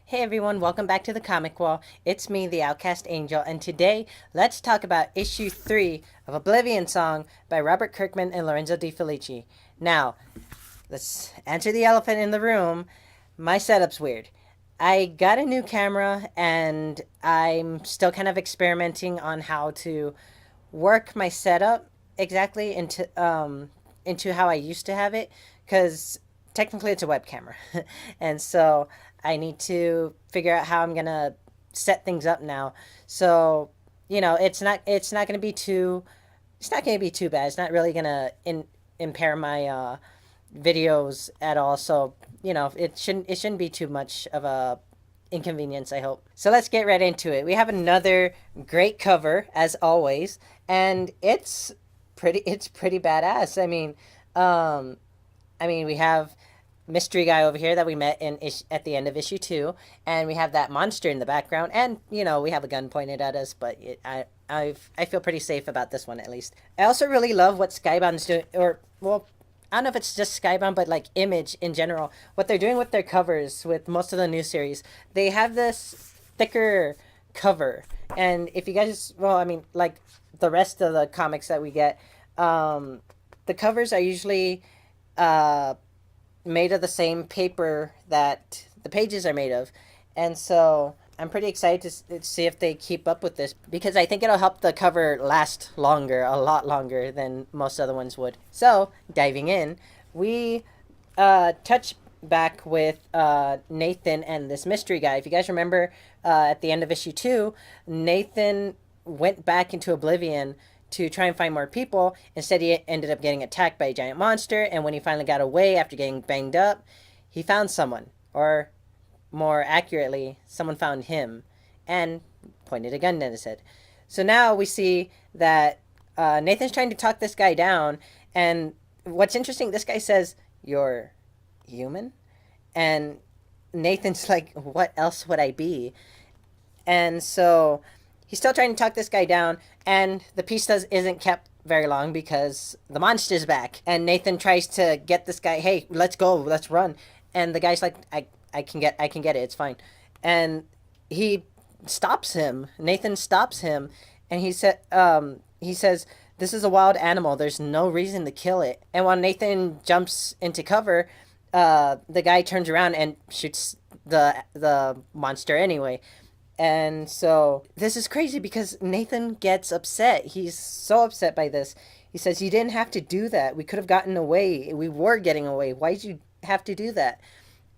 Hey everyone, welcome back to the Comic Wall. It's me, the Outcast Angel, and today let's talk about issue 3 of Oblivion Song by Robert Kirkman and Lorenzo de Felici. Now, let's answer the elephant in the room. My setup's weird. I got a new camera and I'm still kind of experimenting on how to work my setup exactly into how I used to have it, because technically it's a web camera. And so I need to figure out how I'm gonna set things up now. So it's not gonna be too bad. It's not really gonna impair my videos at all. So it shouldn't be too much of a inconvenience, I hope. So let's get right into it. We have another great cover as always, and it's pretty badass. I mean, we have mystery guy over here that we met at the end of issue 2, and we have that monster in the background, and we have a gun pointed at us, but I feel pretty safe about this one, at least. I also really love what Skybound's doing, or well, I don't know if it's just Skybound, but like Image in general. What they're doing with their covers with most of the new series, they have this thicker cover, and if you guys, well, I mean, like the rest of the comics that we get, the covers are usually uh, made of the same paper that the pages are made of. And so I'm pretty excited to see if they keep up with this, because I think it'll help the cover last longer, a lot longer than most other ones would. So, diving in, we touch back with Nathan and this mystery guy. If you guys remember, at the end of issue 2, Nathan went back into Oblivion to try and find more people. Instead, he ended up getting attacked by a giant monster, and when he finally got away after getting banged up, he found someone. Or, more accurately, someone found him and pointed a gun at his head. So now we see that Nathan's trying to talk this guy down, and what's interesting, this guy says, "You're human?" And Nathan's like, "What else would I be?" And so he's still trying to talk this guy down, and the peace isn't kept very long because the monster's back. And Nathan tries to get this guy, "Hey, let's go, let's run." And the guy's like, I can get it, it's fine. And he stops him. Nathan stops him, and he says, "This is a wild animal. There's no reason to kill it." And while Nathan jumps into cover, the guy turns around and shoots the monster anyway. And so this is crazy because Nathan gets upset. He's so upset by this. He says, "You didn't have to do that. We could have gotten away. We were getting away. Why did you have to do that?"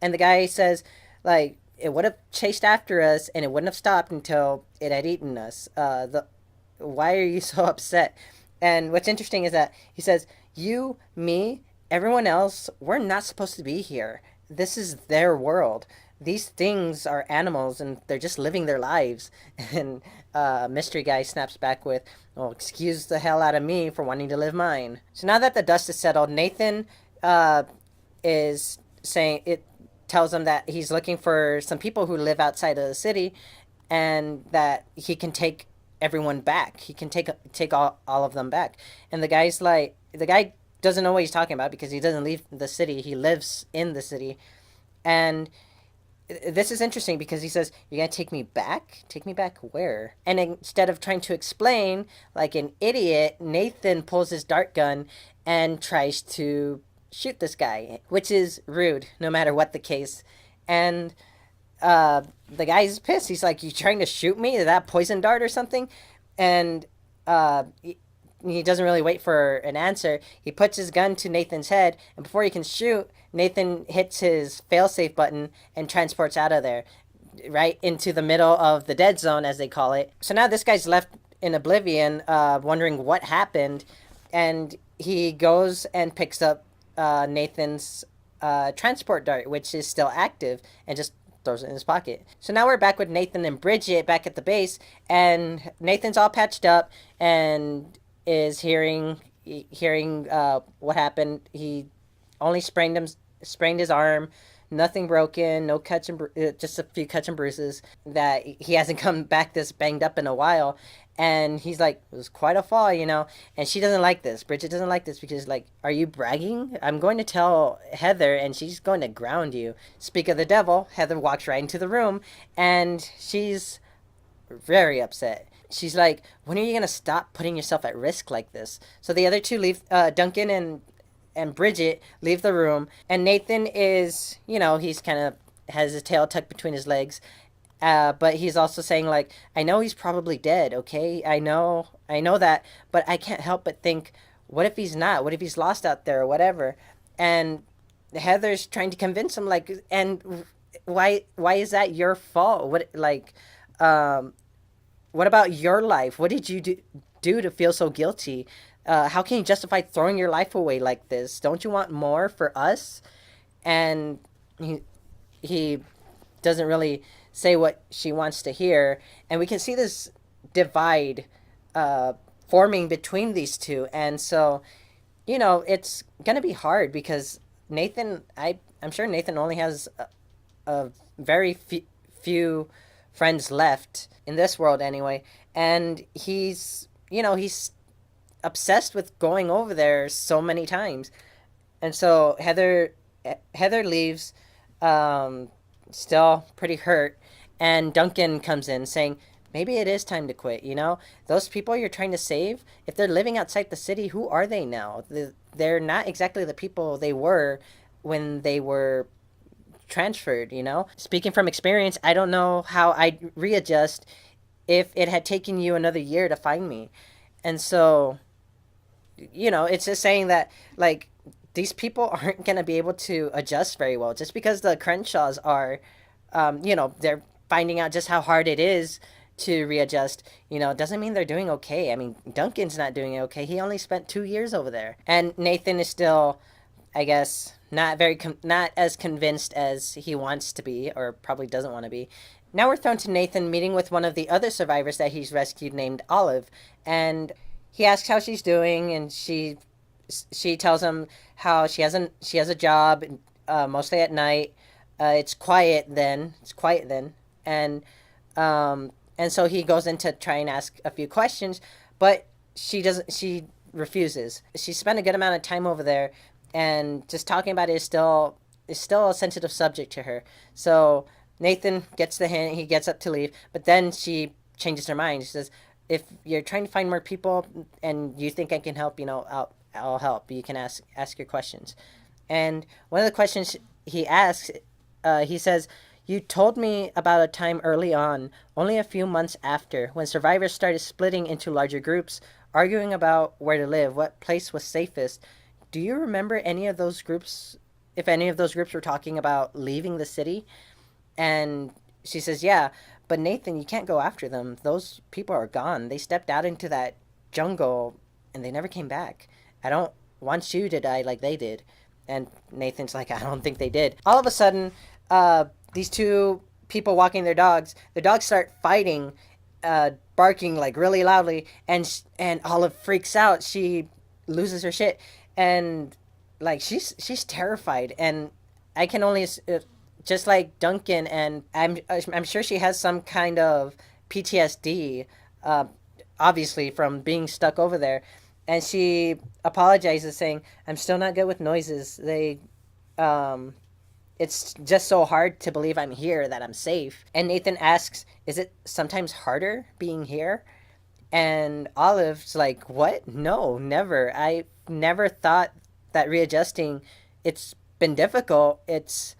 And the guy says, like, "It would have chased after us and it wouldn't have stopped until it had eaten us. Why are you so upset?" And what's interesting is that he says, "You, me, everyone else, we're not supposed to be here. This is their world. These things are animals and they're just living their lives." And Mystery Guy snaps back with, "Well, excuse the hell out of me for wanting to live mine." So now that the dust is settled, Nathan is saying it tells him that he's looking for some people who live outside of the city, and that he can take everyone back. He can take all of them back. And the guy doesn't know what he's talking about because he doesn't leave the city. He lives in the city. And this is interesting because he says, "You're gonna take me back? Take me back where?" And instead of trying to explain like an idiot, Nathan pulls his dart gun and tries to shoot this guy, which is rude no matter what the case. And the guy's pissed. He's like, "You trying to shoot me? Is that poison dart or something?" And he doesn't really wait for an answer. He puts his gun to Nathan's head, and before he can shoot, Nathan hits his failsafe button and transports out of there, right into the middle of the dead zone, as they call it. So now this guy's left in Oblivion, wondering what happened, and he goes and picks up Nathan's transport dart, which is still active, and just throws it in his pocket. So now we're back with Nathan and Bridget back at the base, and Nathan's all patched up and is hearing what happened. He only sprained his arm, nothing broken, no cuts and just a few cuts and bruises. That he hasn't come back this banged up in a while, and he's like, it was quite a fall, you know. And she doesn't like this. Bridget doesn't like this because like, are you bragging? I'm going to tell Heather, and she's going to ground you. Speak of the devil, Heather walks right into the room, and she's very upset. She's like, when are you gonna stop putting yourself at risk like this? So the other two leave. Duncan and Bridget leave the room, and Nathan is, you know, he's kind of has his tail tucked between his legs, but he's also saying like, I know he's probably dead. Okay, I know that, but I can't help but think, what if he's not? What if he's lost out there or whatever? And Heather's trying to convince him like, and why is that your fault? What like, um, what about your life? What did you do to feel so guilty? How can you justify throwing your life away like this? Don't you want more for us? And he he doesn't really say what she wants to hear, and we can see this divide uh, forming between these two. And so, you know, it's gonna be hard because I'm sure Nathan only has a very few friends left in this world anyway, and he's obsessed with going over there so many times. And so Heather leaves, um, still pretty hurt, and Duncan comes in saying, maybe it is time to quit. You know, those people you're trying to save, if they're living outside the city, who are they now? They're not exactly the people they were when they were transferred. You know, speaking from experience, I don't know how I'd readjust if it had taken you another year to find me. And so, you know, it's just saying that like, these people aren't going to be able to adjust very well just because the Crenshaws are, you know, they're finding out just how hard it is to readjust. You know, doesn't mean they're doing okay. I mean, Duncan's not doing okay. He only spent 2 years over there, and Nathan is still, I guess, not as convinced as he wants to be, or probably doesn't want to be. Now we're thrown to Nathan meeting with one of the other survivors that he's rescued, named Olive, and he asks how she's doing, and she tells him how she has a job, mostly at night. It's quiet then, and so he goes in to try and ask a few questions, but she refuses. She spent a good amount of time over there, and just talking about it is still a sensitive subject to her. So Nathan gets the hint. He gets up to leave, but then she changes her mind. She says, "If you're trying to find more people and you think I can help, you know, I'll help. You can ask your questions." And one of the questions he asks, he says, "You told me about a time early on, only a few months after, when survivors started splitting into larger groups, arguing about where to live, what place was safest. Do you remember any of those groups? If any of those groups were talking about leaving the city?" And she says, "Yeah, but Nathan, you can't go after them. Those people are gone. They stepped out into that jungle and they never came back. I don't want you to die like they did." And Nathan's like, "I don't think they did." All of a sudden, these two people walking their dogs start fighting, barking like really loudly, and Olive freaks out. She loses her shit, and like she's terrified. And I can only just like Duncan, and I'm sure she has some kind of PTSD, uh, obviously from being stuck over there. And she apologizes, saying, "I'm still not good with noises. Um, it's just so hard to believe I'm here, that I'm safe." And Nathan asks, "Is it sometimes harder being here?" And Olive's like, "What? No, never. I never thought that readjusting. It's been difficult. It's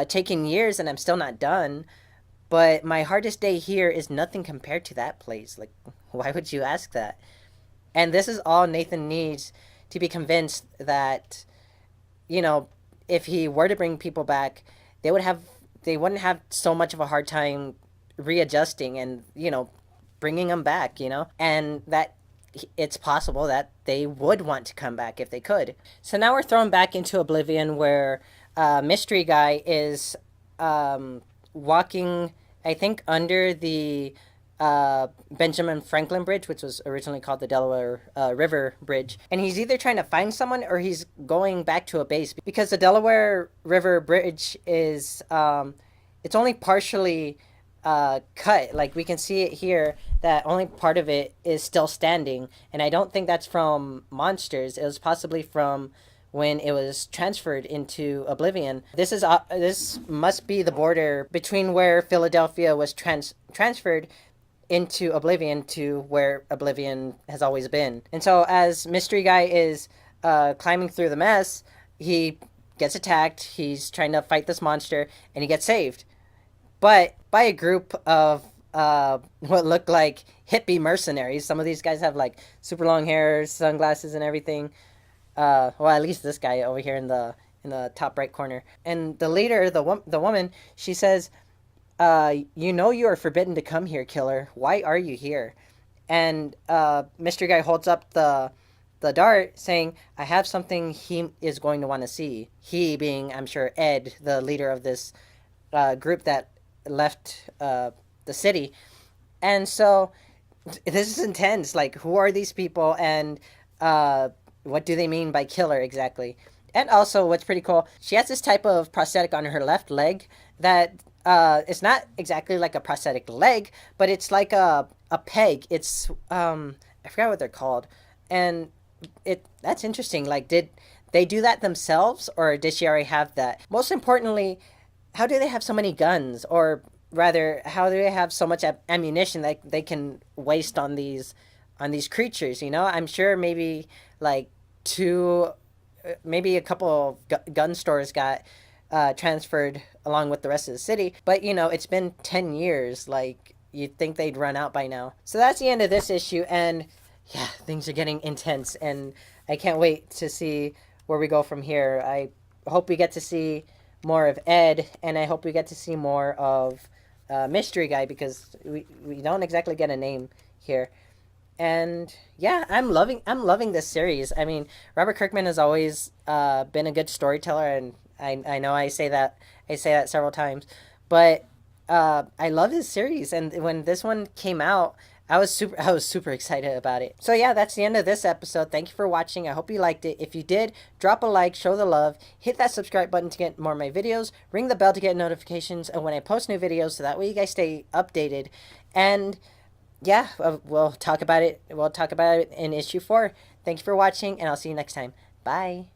taken years, and I'm still not done. But my hardest day here is nothing compared to that place." Like, why would you ask that? And this is all Nathan needs to be convinced that, you know, if he were to bring people back, they would have they wouldn't have so much of a hard time readjusting and, you know, bringing them back, you know, and that it's possible that they would want to come back if they could. So now we're thrown back into Oblivion, where Mystery Guy is walking, I think, under the Benjamin Franklin Bridge, which was originally called the Delaware River Bridge. And he's either trying to find someone or he's going back to a base because the Delaware River Bridge is it's only partially cut. Like we can see it here that only part of it is still standing, and I don't think that's from monsters. It was possibly from when it was transferred into Oblivion. This must be the border between where Philadelphia was transferred into Oblivion to where Oblivion has always been. And so as Mystery Guy is climbing through the mess, he gets attacked. He's trying to fight this monster, and he gets saved, but by a group of what look like hippie mercenaries. Some of these guys have like super long hair, sunglasses, and everything. Well, at least this guy over here in the top right corner. And the leader, the woman, she says, "You know you are forbidden to come here, killer. Why are you here?" And Mystery Guy holds up the dart, saying, "I have something he is going to want to see." He being, I'm sure, Ed, the leader of this group that left the city. And so this is intense. Like, who are these people, and what do they mean by killer exactly? And also, what's pretty cool, she has this type of prosthetic on her left leg that it's not exactly like a prosthetic leg, but it's like a peg. It's I forgot what they're called, and that's interesting. Like, did they do that themselves, or did she already have that? Most importantly, how do they have so many guns, or rather, how do they have so much ammunition that they can waste on these creatures? You know, I'm sure maybe like maybe a couple of gun stores got transferred along with the rest of the city. But you know, it's been 10 years. Like, you'd think they'd run out by now. So that's the end of this issue, and yeah, things are getting intense, and I can't wait to see where we go from here. I hope we get to see more of Ed, and I hope we get to see more of Mystery Guy, because we don't exactly get a name here. And yeah, I'm loving this series. I mean, Robert Kirkman has always been a good storyteller, and I know I say that several times, but I love his series, and when this one came out, I was super excited about it. So yeah, that's the end of this episode. Thank you for watching. I hope you liked it. If you did, drop a like, show the love, hit that subscribe button to get more of my videos, ring the bell to get notifications and when I post new videos, so that way you guys stay updated. And yeah, we'll talk about it in issue 4. Thank you for watching, and I'll see you next time. Bye.